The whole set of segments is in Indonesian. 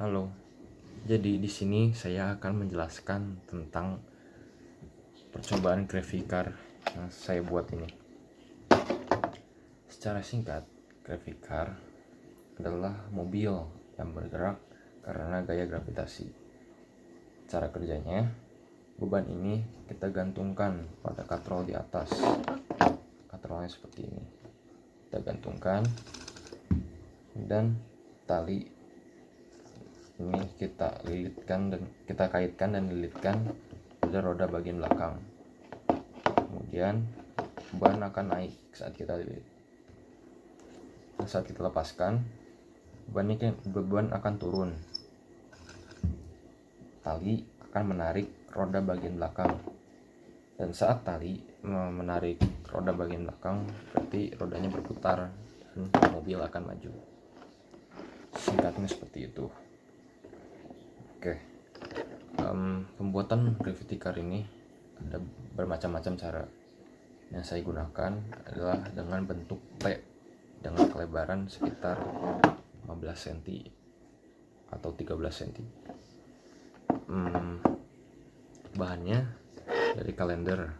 Halo. Jadi di sini saya akan menjelaskan tentang percobaan graphic car yang saya buat ini. Secara singkat, graphic car adalah mobil yang bergerak karena gaya gravitasi. Cara kerjanya, beban ini kita gantungkan pada katrol di atas. Katrolnya seperti ini. Kita gantungkan dan tali ini kita lilitkan dan kita kaitkan dan lilitkan pada roda bagian belakang. Kemudian ban akan naik saat kita lilit. Saat kita lepaskan, beban akan turun. Tali akan menarik roda bagian belakang. Dan saat tali menarik roda bagian belakang, berarti rodanya berputar dan mobil akan maju. Singkatnya seperti itu. Oke, pembuatan gravity car ini ada bermacam-macam cara. Yang saya gunakan adalah dengan bentuk T dengan kelebaran sekitar 15 cm atau 13 cm. Bahannya dari kalender,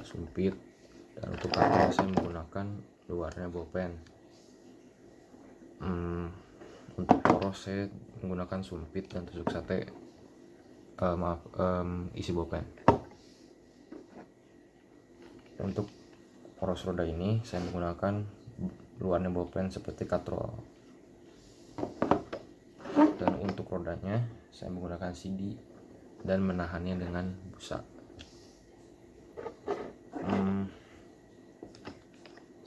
sumpit, dan untuk katrol saya menggunakan luarnya bolpen. Untuk poros saya menggunakan sumpit dan tusuk sate, isi bolpen. Untuk poros roda ini saya menggunakan luarnya bolpen seperti katrol, dan untuk rodanya saya menggunakan CD dan menahannya dengan busa.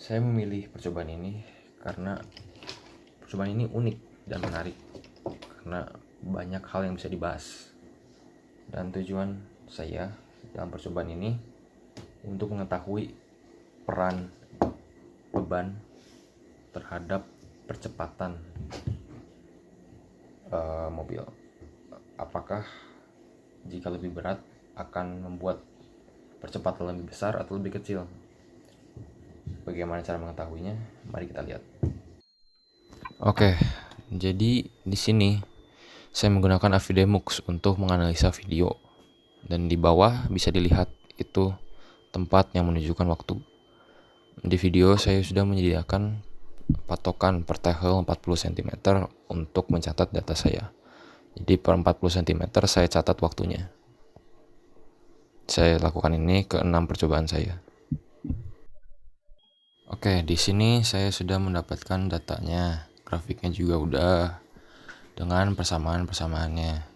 Saya memilih percobaan ini karena percobaan ini unik dan menarik karena banyak hal yang bisa dibahas, dan tujuan saya dalam percobaan ini untuk mengetahui peran beban terhadap percepatan mobil. Apakah jika lebih berat akan membuat percepatan lebih besar atau lebih kecil? Bagaimana cara mengetahuinya? Mari kita lihat. Oke, jadi di sini saya menggunakan Avidemux untuk menganalisa video, dan di bawah bisa dilihat itu tempat yang menunjukkan waktu. Di video saya sudah menyediakan patokan per tehel 40 cm untuk mencatat data saya. Jadi per 40 cm saya catat waktunya. Saya lakukan ini ke 6 percobaan saya. Oke, di sini saya sudah mendapatkan datanya. Grafiknya juga udah dengan persamaan-persamaannya.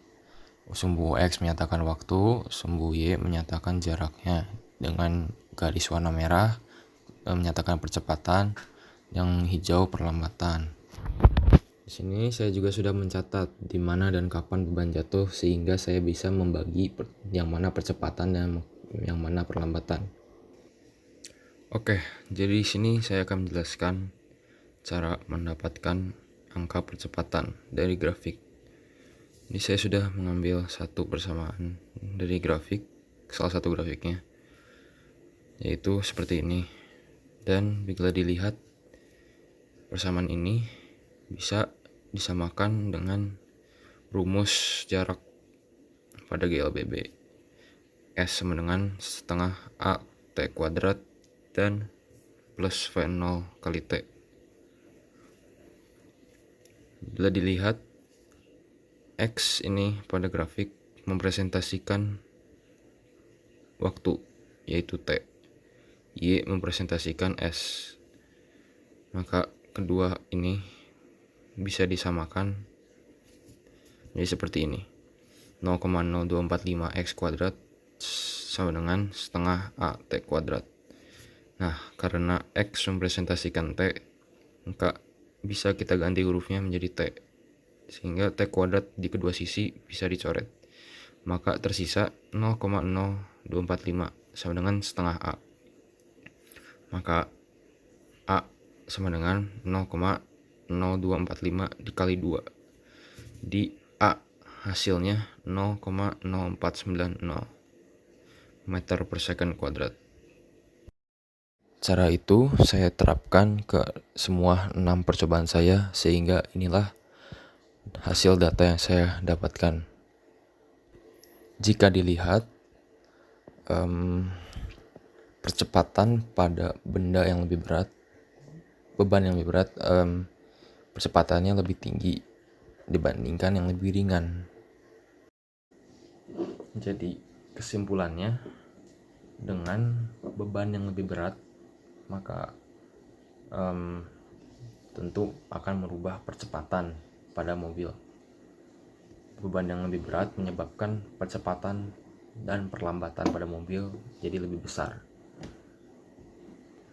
Sumbu X menyatakan waktu, sumbu Y menyatakan jaraknya dengan garis warna merah menyatakan percepatan, yang hijau perlambatan. Di sini saya juga sudah mencatat di mana dan kapan beban jatuh sehingga saya bisa membagi yang mana percepatan dan yang mana perlambatan. Oke, jadi di sini saya akan menjelaskan cara mendapatkan angka percepatan dari grafik. Ini saya sudah mengambil satu persamaan dari grafik, salah satu grafiknya, yaitu seperti ini. Dan bila dilihat, persamaan ini bisa disamakan dengan rumus jarak pada GLBB. S sama dengan setengah A T kuadrat dan plus V0 kali T. Bila dilihat, X ini pada grafik mempresentasikan waktu, yaitu T. Y mempresentasikan S. Maka kedua ini bisa disamakan jadi seperti ini. 0,0245 X kuadrat sama dengan setengah A T kuadrat. Nah, karena X mempresentasikan T, maka bisa kita ganti hurufnya menjadi T, sehingga T kuadrat di kedua sisi bisa dicoret. Maka tersisa 0,0245 sama dengan setengah A. Maka A sama dengan 0,0245 dikali 2. Di A hasilnya 0,0490 meter per second kuadrat. Cara itu saya terapkan ke semua 6 percobaan saya, sehingga inilah hasil data yang saya dapatkan. Jika dilihat percepatan pada benda yang lebih berat, beban yang lebih berat, percepatannya lebih tinggi dibandingkan yang lebih ringan. Jadi kesimpulannya, dengan beban yang lebih berat, maka tentu akan merubah percepatan pada mobil. Beban yang lebih berat menyebabkan percepatan dan perlambatan pada mobil jadi lebih besar.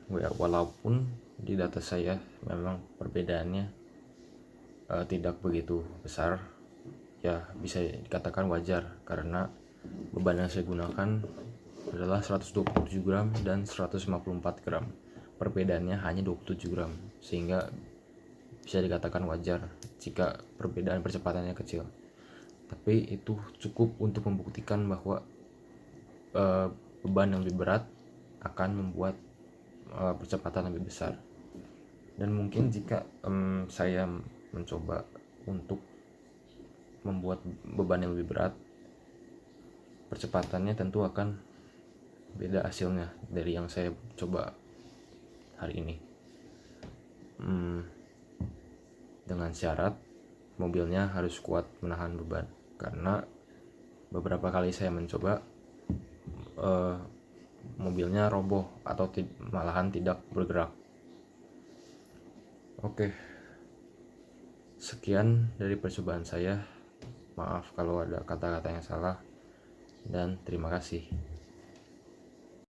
Walaupun di data saya memang perbedaannya tidak begitu besar, ya bisa dikatakan wajar karena beban yang saya gunakan adalah 127 gram dan 154 gram. Perbedaannya hanya 27 gram, sehingga bisa dikatakan wajar jika perbedaan percepatannya kecil. Tapi itu cukup untuk membuktikan bahwa beban yang lebih berat akan membuat percepatan lebih besar. Dan mungkin jika saya mencoba untuk membuat beban yang lebih berat, percepatannya tentu akan beda hasilnya dari yang saya coba hari ini. Dengan syarat mobilnya harus kuat menahan beban, karena beberapa kali saya mencoba mobilnya roboh atau malahan tidak bergerak. Oke, sekian dari percobaan saya. Maaf kalau ada kata-kata yang salah, dan terima kasih.